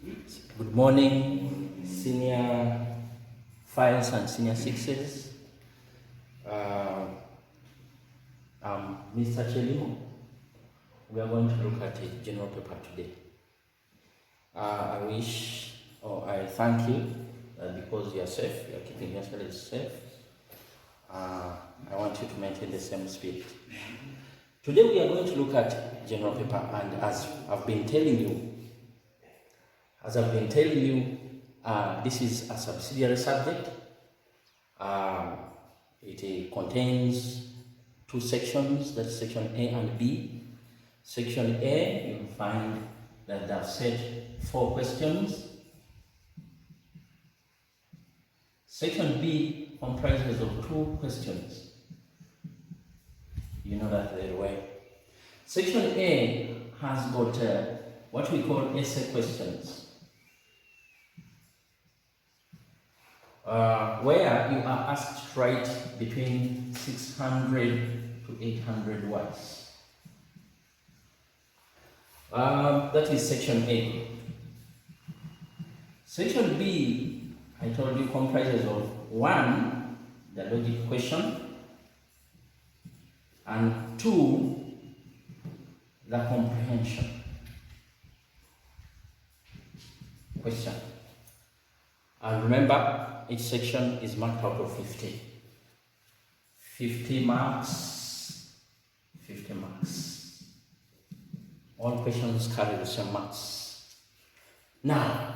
Good morning, senior 5s and senior 6s. I'm Mr. Chelimo. We are going to look at a general paper today. I thank you because you are safe, you are keeping yourselves safe. I want you to maintain the same spirit. Today we are going to look at general paper, and as I've been telling you, this is a subsidiary subject. It contains two sections, that's section A and B. Section A, you'll find that they've set 4 questions. Section B comprises of 2 questions. You know that very well. Section A has got what we call essay questions, where you are asked to write between 600 to 800 words. That is section A. Section B, I told you, comprises of 1, the logic question, and 2, the comprehension question. And remember, each section is marked out of 50. 50 marks, 50 marks. All questions carry the same marks. Now,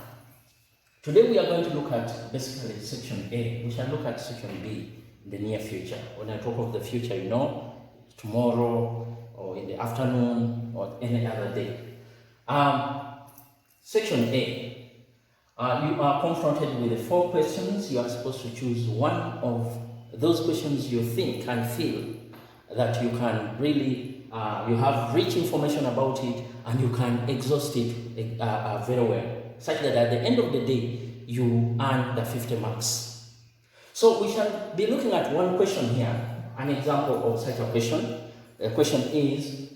today we are going to look at basically section A. We shall look at section B in the near future. When I talk of the future, you know, tomorrow or in the afternoon or any other day. Section A. You are confronted with the 4 questions. You are supposed to choose one of those questions you think and feel that you can really, you have rich information about it and you can exhaust it very well, such that at the end of the day, you earn the 50 marks. So we shall be looking at one question here, an example of such a question. The question is,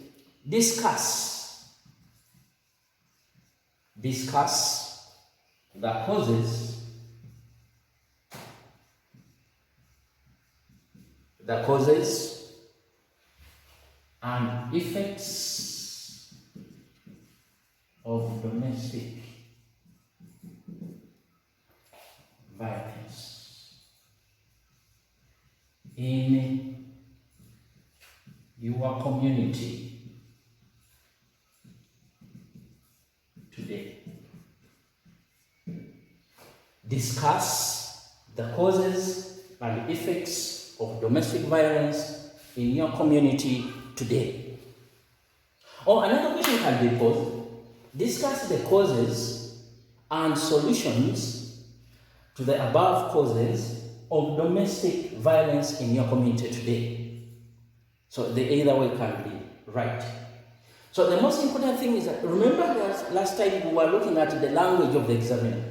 discuss the causes and effects of domestic violence in your community today. Discuss the causes and effects of domestic violence in your community today. Or another question can be posed: discuss the causes and solutions to the above causes of domestic violence in your community today. So the either way can be right. So the most important thing is that, remember that last time we were looking at the language of the examiner.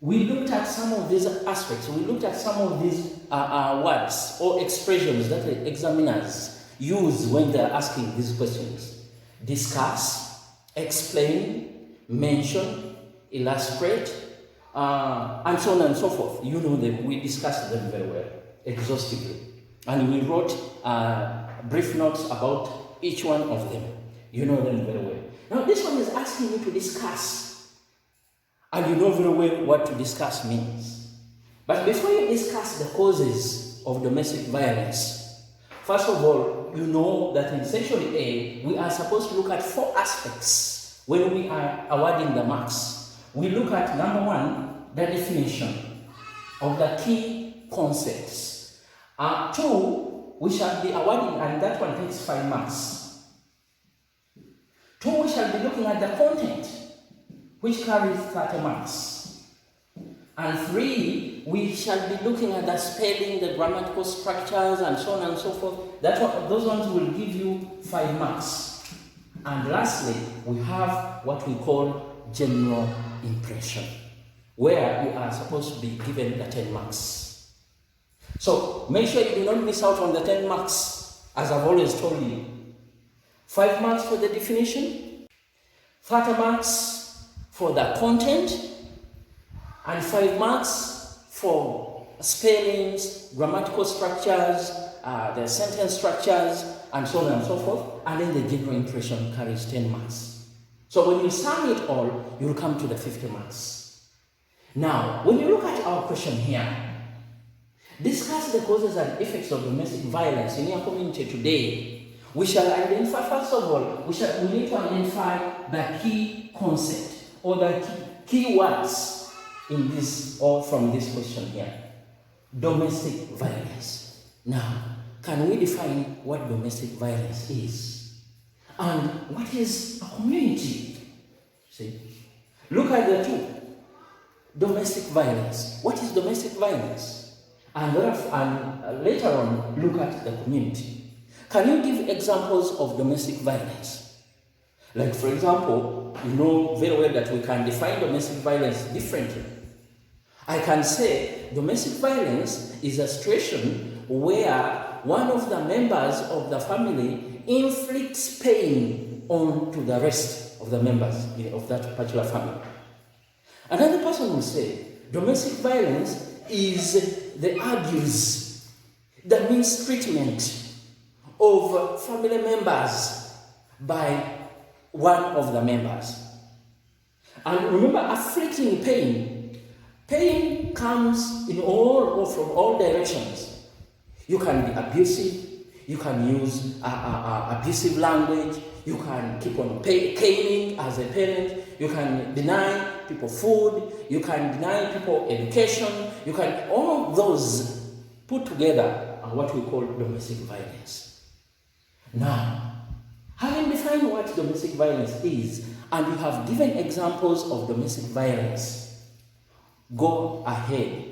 We looked at some of these aspects. We looked at some of these words or expressions that the examiners use when they're asking these questions. Discuss, explain, mention, illustrate, and so on and so forth. You know them. We discussed them very well, exhaustively. And we wrote brief notes about each one of them. You know them very well. Now this one is asking you to discuss. And you know very well what to discuss means. But before you discuss the causes of domestic violence, first of all, you know that in section A, we are supposed to look at 4 aspects when we are awarding the marks. We look at, number 1, the definition of the key concepts. 2, we shall be awarding, and that one takes 5 marks. 2, we shall be looking at the content, which carries 30 marks. And 3, we shall be looking at the spelling, the grammatical structures, and so on and so forth. Those ones will give you 5 marks. And lastly, we have what we call general impression, where you are supposed to be given the 10 marks. So make sure you do not miss out on the 10 marks, as I've always told you. 5 marks for the definition, 30 marks for the content, and 5 marks for spellings, grammatical structures, the sentence structures, and so on and so forth. And then the general impression carries 10 marks. So when you sum it all, you'll come to the 50 marks. Now, when you look at our question here, discuss the causes and effects of domestic violence in your community today. We shall identify, first of all, we need to identify the key concept or the key words in this or from this question here. Domestic violence. Now, can we define what domestic violence is? And what is a community? See? Look at the two. Domestic violence. What is domestic violence? And later on, look at the community. Can you give examples of domestic violence? Like, for example, you know very well that we can define domestic violence differently. I can say domestic violence is a situation where one of the members of the family inflicts pain on the rest of the members of that particular family. Another person will say domestic violence is the abuse, the mistreatment of family members by one of the members. And remember, afflicting pain. Pain comes in all or from all directions. You can be abusive, you can use abusive language, you can keep on caning as a parent, you can deny people food, you can deny people education, you can, all of those put together are what we call domestic violence. Now, having defined what domestic violence is, and you have given examples of domestic violence, go ahead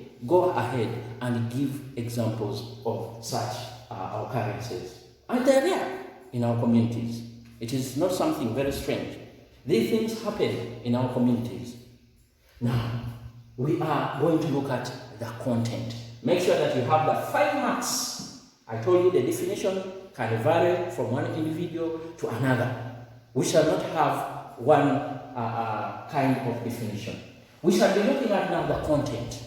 and give examples of such occurrences. And they're there in our communities. It is not something very strange. These things happen in our communities. Now, we are going to look at the content. Make sure that you have the 5 marks. I told you the definition can vary from one individual to another. We shall not have one kind of definition. We shall be looking at now the content.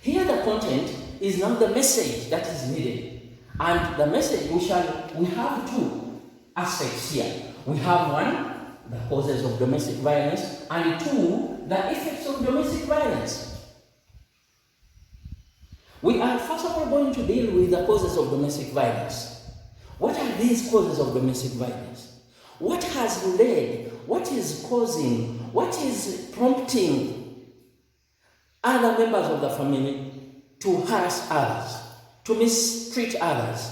Here the content is now the message that is needed. And the message, we have 2 aspects here. We have 1, the causes of domestic violence, and 2, the effects of domestic violence. We are first of all going to deal with the causes of domestic violence. What are these causes of domestic violence? What has led, what is causing, what is prompting other members of the family to harass others, to mistreat others?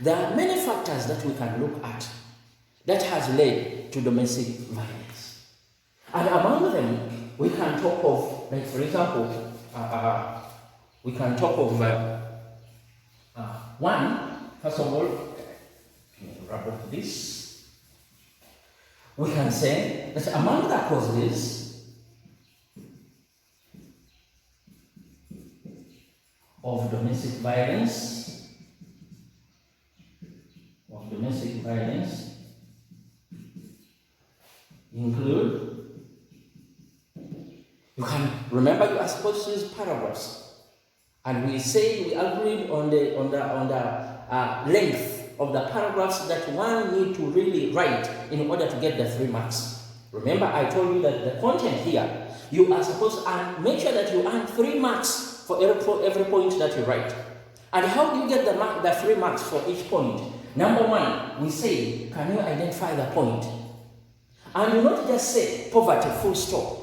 There are many factors that we can look at that has led to domestic violence. And among them, we can talk of, like for example, we can talk of one, first of all, wrap up this. We can say that among the causes of domestic violence, include, you can remember you are supposed to use paragraphs, and we agreed on the length of the paragraphs that one need to really write in order to get the 3 marks. Remember, I told you that the content here, you are supposed to make sure that you earn 3 marks for every point that you write. And how do you get the 3 marks for each point? Number 1, we say, can you identify the point? And you not just say poverty, full stop.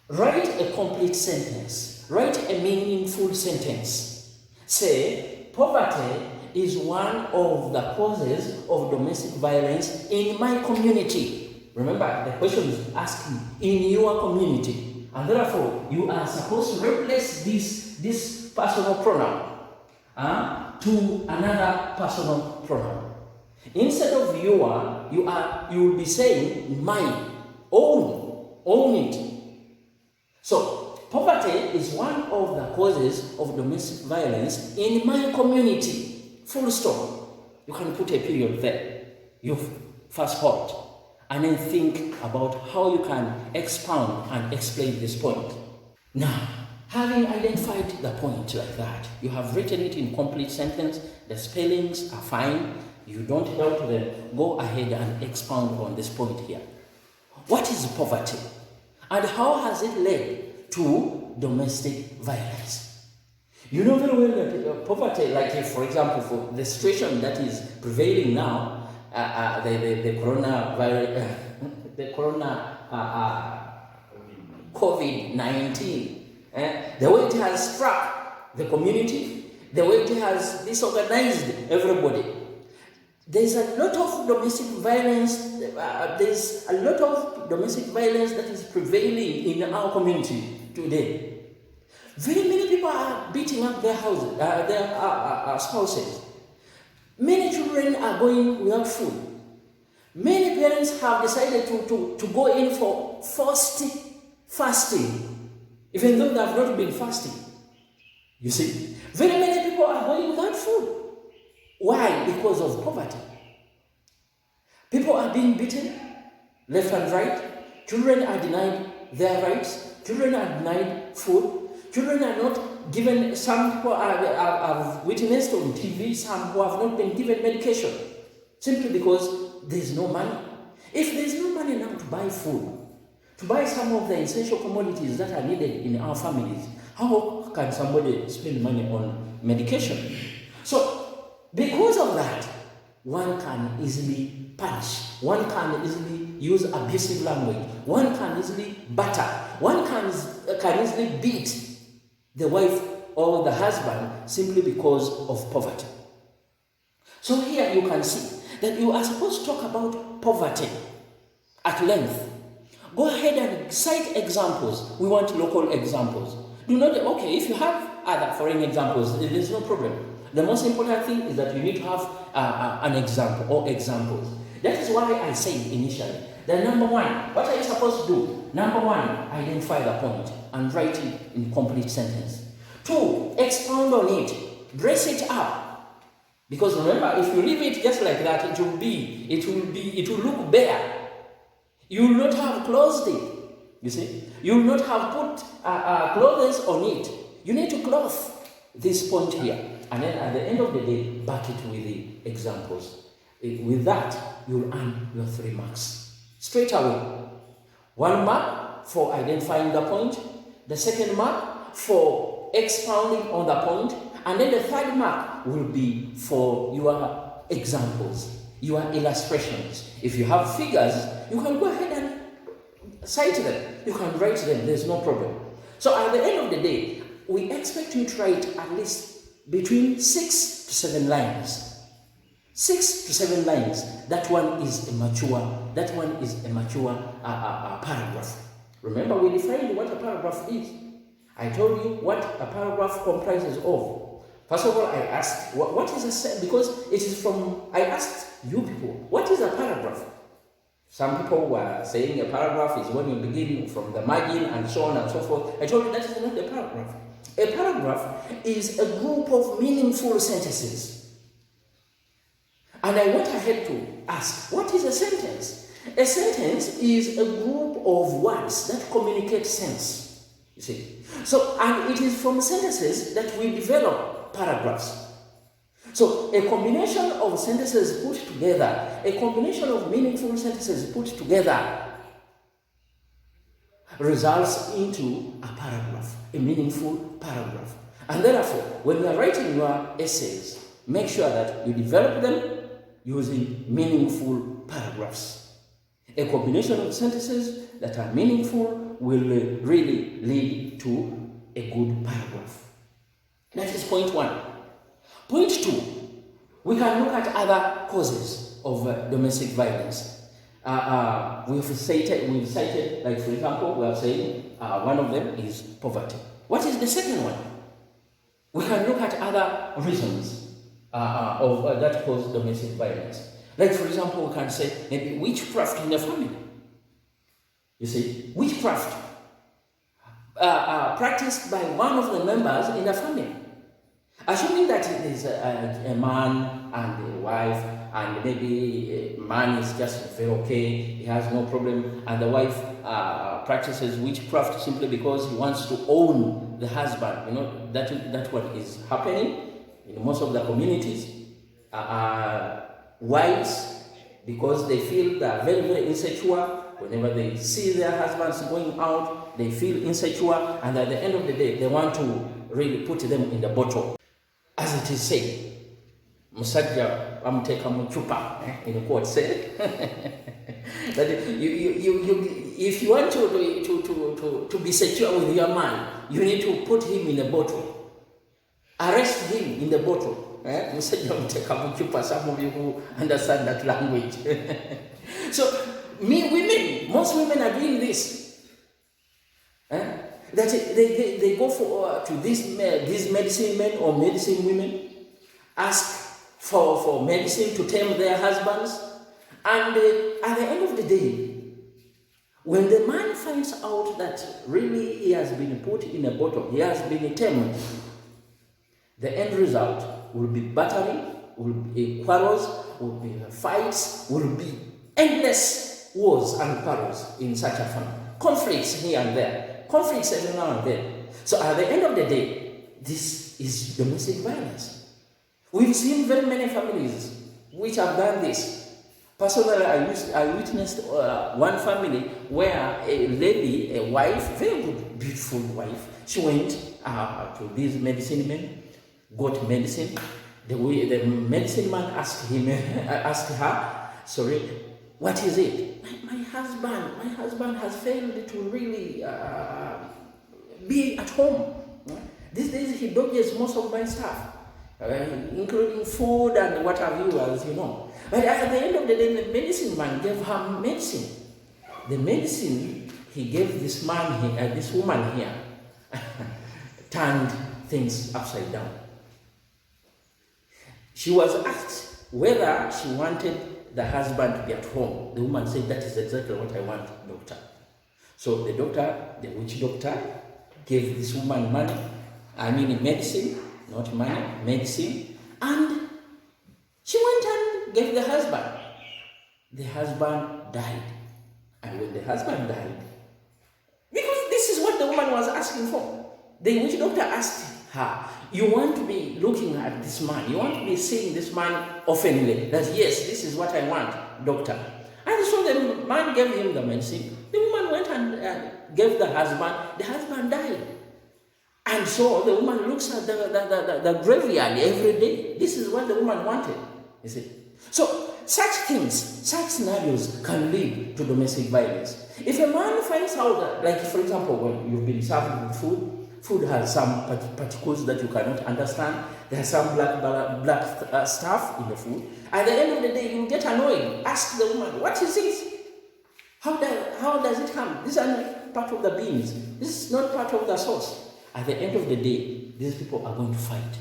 Write a complete sentence. Write a meaningful sentence. Say, poverty is one of the causes of domestic violence in my community. Remember, the question is asking, in your community. And therefore, you are supposed to replace this personal pronoun to another personal pronoun. Instead of your, you will be saying my, own it. So, poverty is one of the causes of domestic violence in my community. Full stop. You can put a period there. You fast forward. and then think about how you can expound and explain this point. Now, having identified the point like that, you have written it in complete sentence, the spellings are fine, you don't doubt them, go ahead and expound on this point here. What is poverty? And how has it led to domestic violence? You know very well that poverty, like if, for example, for the situation that is prevailing now, the coronavirus, COVID-19, the way it has struck the community, the way it has disorganized everybody. There's a lot of domestic violence. There's a lot of domestic violence that is prevailing in our community today. Very many people are beating up their houses, their spouses. Many children are going without food. Many parents have decided to go in for forced fasting, even though they have not been fasting. You see, very many people are going without food. Why? Because of poverty. People are being beaten left and right. Children are denied their rights. Children are denied food. Children are not given, some people have witnessed on TV, some who have not been given medication, simply because there is no money. If there is no money now to buy food, to buy some of the essential commodities that are needed in our families, how can somebody spend money on medication? So, because of that, one can easily punish, one can easily use abusive language, one can easily batter, one can easily beat the wife or the husband simply because of poverty. So here you can see that you are supposed to talk about poverty at length. Go ahead and cite examples. We want local examples. Do not, okay, if you have other foreign examples, there's no problem. The most important thing is that you need to have an example or examples. That is why I said initially that number one, what are you supposed to do? Number one, identify the point and write it in complete sentence. 2, expound on it, dress it up. Because remember, if you leave it just like that, it will look bare. You will not have closed it. You see, you will not have put clothes on it. You need to clothe this point here, and then at the end of the day, back it with the examples. With that, you'll earn your 3 marks straight away. 1 mark for identifying the point, the 2nd mark for expounding on the point, and then the 3rd mark will be for your examples, your illustrations. If you have figures, you can go ahead and cite them. You can write them, there's no problem. So at the end of the day, we expect you to write at least between 6 to 7 lines. 6 to 7 lines. That one is a mature paragraph. Remember, we defined what a paragraph is. I told you what a paragraph comprises of. First of all, I asked, what is a sentence? Because it is from, I asked you people, what is a paragraph? Some people were saying a paragraph is when you begin from the margin and so on and so forth. I told you that is not a paragraph. A paragraph is a group of meaningful sentences. And I went ahead to ask, what is a sentence? A sentence is a group of words that communicate sense. You see? So, and it is from sentences that we develop paragraphs. So, a combination of sentences put together, a combination of meaningful sentences put together results into a paragraph, a meaningful paragraph. And therefore, when you are writing your essays, make sure that you develop them using meaningful paragraphs. A combination of sentences that are meaningful will really lead to a good paragraph. That is point 1. Point 2, we can look at other causes of domestic violence. We've cited, like for example, we are saying one of them is poverty. What is the second one? We can look at other reasons of that cause domestic violence. Like for example, we can say maybe witchcraft in the family. You see, witchcraft practiced by one of the members in the family. Assuming that it is a man and a wife, and maybe a man is just very okay, he has no problem, and the wife practices witchcraft simply because he wants to own the husband. You know, that what is happening in most of the communities. Wives, because they feel they are very, very insecure, whenever they see their husbands going out, they feel insecure, and at the end of the day, they want to really put them in the bottle. As it is said, musajja bamuteka mu chupa, in quote said, that if you want to be secure with your man, you need to put him in a bottle, arrest him in the bottle. Musajja bamuteka mu chupa. Some of you who understand that language. So most women are doing this. That they go to these medicine men or medicine women, ask for medicine to tame their husbands, and at the end of the day, when the man finds out that really he has been put in a bottle, he has been tamed, the end result will be battering, will be quarrels, will be fights, will be endless wars and quarrels in such a family, conflicts here and there. Conflicts every now and then. So at the end of the day, this is domestic violence. We've seen very many families which have done this. Personally, I witnessed one family where a lady, a wife, very good, beautiful wife, she went to these medicine men, got medicine. The medicine man asked her, sorry, what is it? My husband has failed to really be at home. These days he dodges most of my stuff, including food and what have you, as you know. But at the end of the day, the medicine man gave her medicine. The medicine he gave this man here, this woman here, turned things upside down. She was asked whether she wanted the husband to be at home. The woman said, that is exactly what I want, doctor. So the doctor, the witch doctor, gave this woman medicine, not money, medicine, and she went and gave the husband. The husband died. And when the husband died, because this is what the woman was asking for, the witch doctor asked her, you want to be looking at this man, you want to be seeing this man oftenly, that yes, this is what I want, doctor. And so the man gave him the medicine, the woman went and gave the husband died. And so the woman looks at the graveyard every day. This is what the woman wanted, you see. So such things, such scenarios can lead to domestic violence. If a man finds out that, like for example, when you've been served with food has some particles that you cannot understand. There's some black stuff in the food. At the end of the day, you get annoyed. Ask the woman, what is this? How does it come? This is not part of the beans. This is not part of the sauce. At the end of the day, these people are going to fight.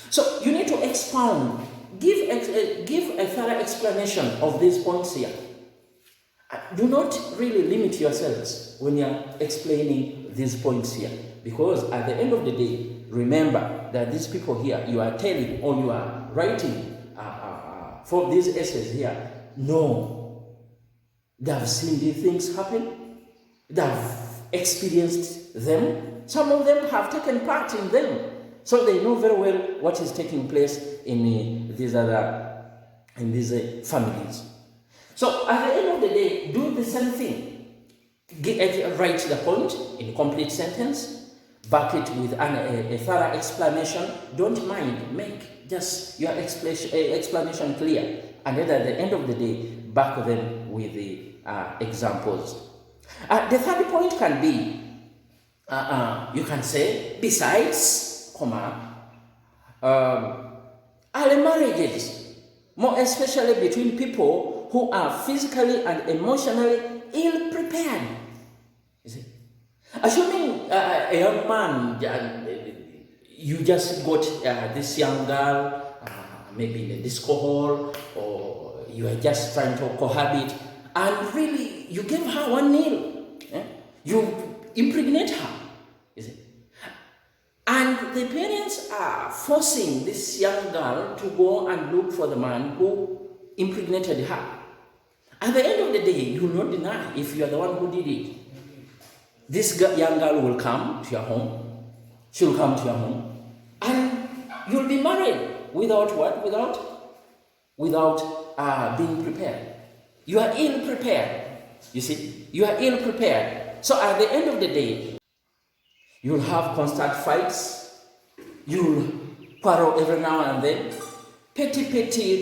So you need to expound. Give a thorough explanation of these points here. Do not really limit yourselves when you're explaining these points here. Because at the end of the day, remember that these people here, you are telling or you are writing for these essays here, no, they have seen these things happen, they have experienced them, some of them have taken part in them, so they know very well what is taking place in these families. So at the end of the day, do the same thing. Write the point in complete sentence, back it with a thorough explanation. Don't mind, make just your explanation clear. And then at the end of the day, back them with the examples. The third point can be, you can say, besides, early marriages, more especially between people who are physically and emotionally ill-prepared. You see? Assuming a young man, you just got this young girl, maybe in a disco hall, or you are just trying to cohabit, and really you gave her one nail, you impregnate her, you see? And the parents just forcing this young girl to go and look for the man who impregnated her. At the end of the day, you will not deny if you are the one who did it. This young girl will come to your home. She will come to your home. And you'll be married without what? Without being prepared. You are ill prepared. You see? You are ill prepared. So at the end of the day, you'll have constant fights. You'll quarrel every now and then. Petty,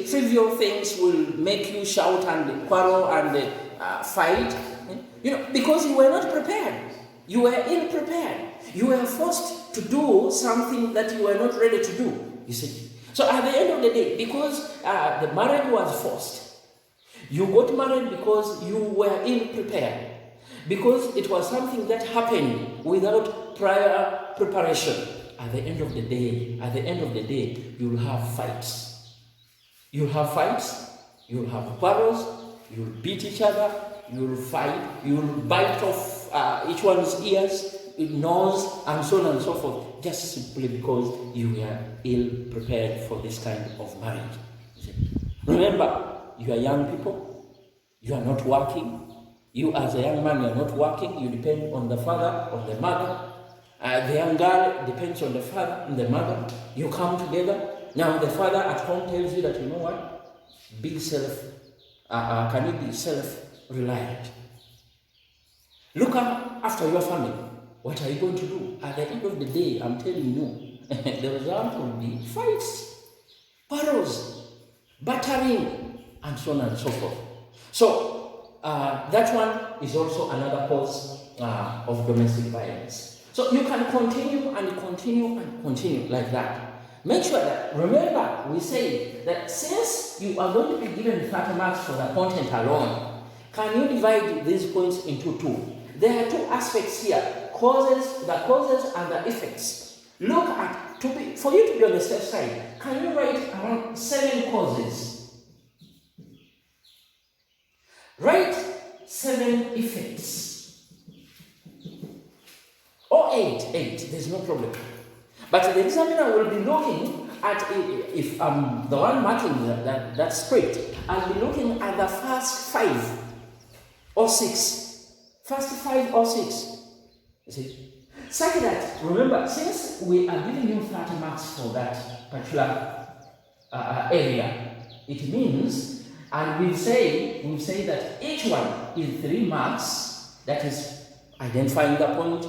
trivial things will make you shout and quarrel and fight. Because you were not prepared. You were ill prepared. You were forced to do something that you were not ready to do. You see? So at the end of the day, because the marriage was forced, you got married because you were ill prepared. Because it was something that happened without prior preparation. At the end of the day, you will have fights. You'll have fights, you'll have quarrels, you'll beat each other, you'll fight, you'll bite off each one's ears, nose, and so on and so forth, just simply because you were ill prepared for this kind of marriage. Remember, you are young people, you are not working. You as a young man, you are not working, you depend on the father, on the mother. The young girl depends on the father and the mother. You come together. Now the father at home tells you that, you know what, can you be self-reliant? Look after your family. What are you going to do? At the end of the day, I'm telling you, the result will be fights, quarrels, battering, and so on and so forth. So that one is also another cause of domestic violence. So you can continue and continue and continue like that. Make sure that, remember, we say that since you are going to be given 30 marks for the content alone, can you divide these points into two? There are two aspects here, the causes and the effects. Look at, for you to be on the safe side, can you write around 7 causes? Write 7 effects. Or 8, there's no problem. But the examiner will be looking at, if I'm the one marking that script, I'll be looking at the first 5 or 6. First 5 or 6. You see? Such that, remember, since we are giving you 30 marks for that particular area, it means, and we say that each one is 3 marks, that is identifying the point,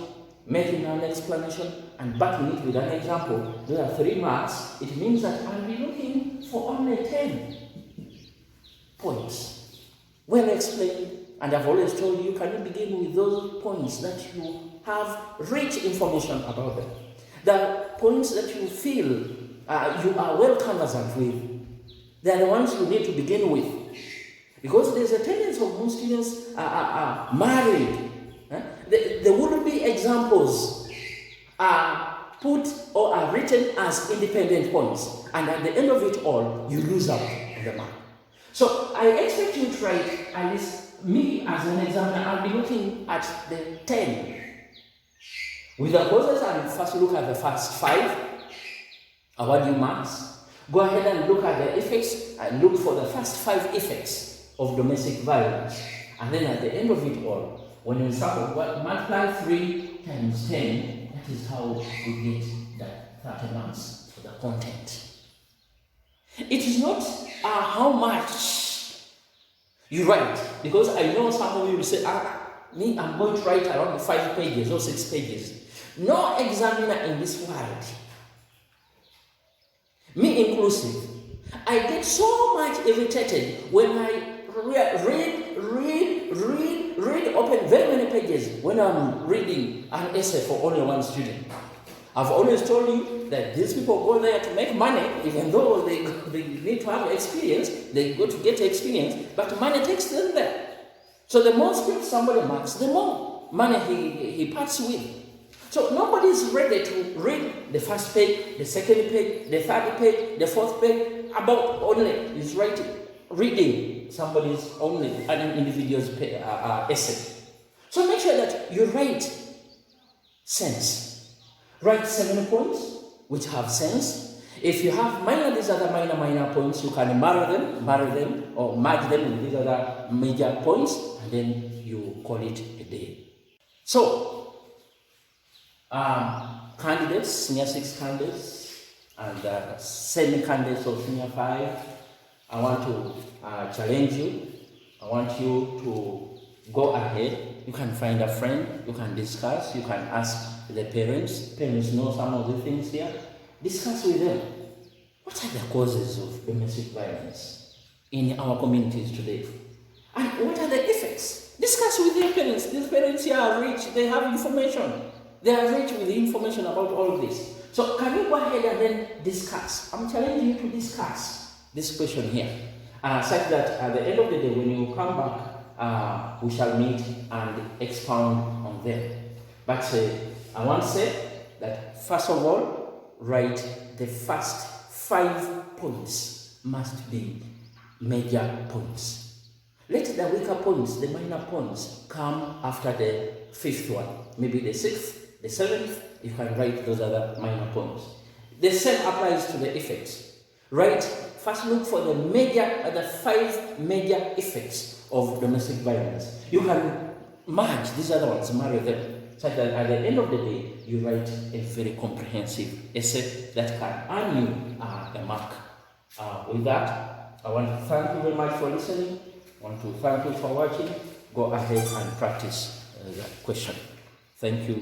making an explanation, and backing it with an example. There are 3 marks. It means that I'll be looking for only 10 points. Well explained, and I've always told you, can you begin with those points that you have rich information about them? The points that you feel you are well conversant with. They are the ones you need to begin with. Because there's a tendency of most students are married. There wouldn't be examples put or are written as independent points, and at the end of it all, you lose out on the mark. So I expect you to write, at least me as an examiner, I'll be looking at the 10. With the causes, I'll first look at the first 5, award you marks. Go ahead and look at the effects and look for the first 5 effects of domestic violence. And then at the end of it all, when you multiply 3 times 10, that is how we get that 30 marks for the content. It is not how much you write, because I know some of you will say, I'm going to write around 5 pages or 6 pages. No examiner in this world, me inclusive, I get so much irritated when I read open very many pages when I'm reading an essay for only one student. I've always told you that these people go there to make money, even though they need to have experience, they go to get experience, but money takes them there. So the more scripts somebody marks, the more money he parts with. So nobody is ready to read the first page, the second page, the third page, the fourth page, about only is reading somebody's only, an individual's essay. So make sure that you write sense. Write 7 points, which have sense. If you have these other minor points, you can marry them, or merge them with these other major points, and then you call it a day. So, candidates, senior 6 candidates, and semi-candidates of senior 5, I want to challenge you. I want you to go ahead. You can find a friend, you can discuss, you can ask the parents. Parents know some of the things here. Discuss with them. What are the causes of domestic violence in our communities today? And what are the effects? Discuss with your parents. These parents here are rich, they have information. They are rich with the information about all of this. So can you go ahead and then discuss? I'm challenging you to discuss this question here. Such that at the end of the day, when you come back, we shall meet and expound on them. But I want to say that first of all, write the first 5 points must be major points. Let the weaker points, the minor points, come after the 5th one. Maybe the 6th, the 7th, you can write those other minor points. The same applies to the effects. First look for the 5 major effects of domestic violence. You can merge these other ones, marry them, so that at the end of the day, you write a very comprehensive essay that can earn you a mark. With that, I want to thank you very much for listening. I want to thank you for watching. Go ahead and practice that question. Thank you.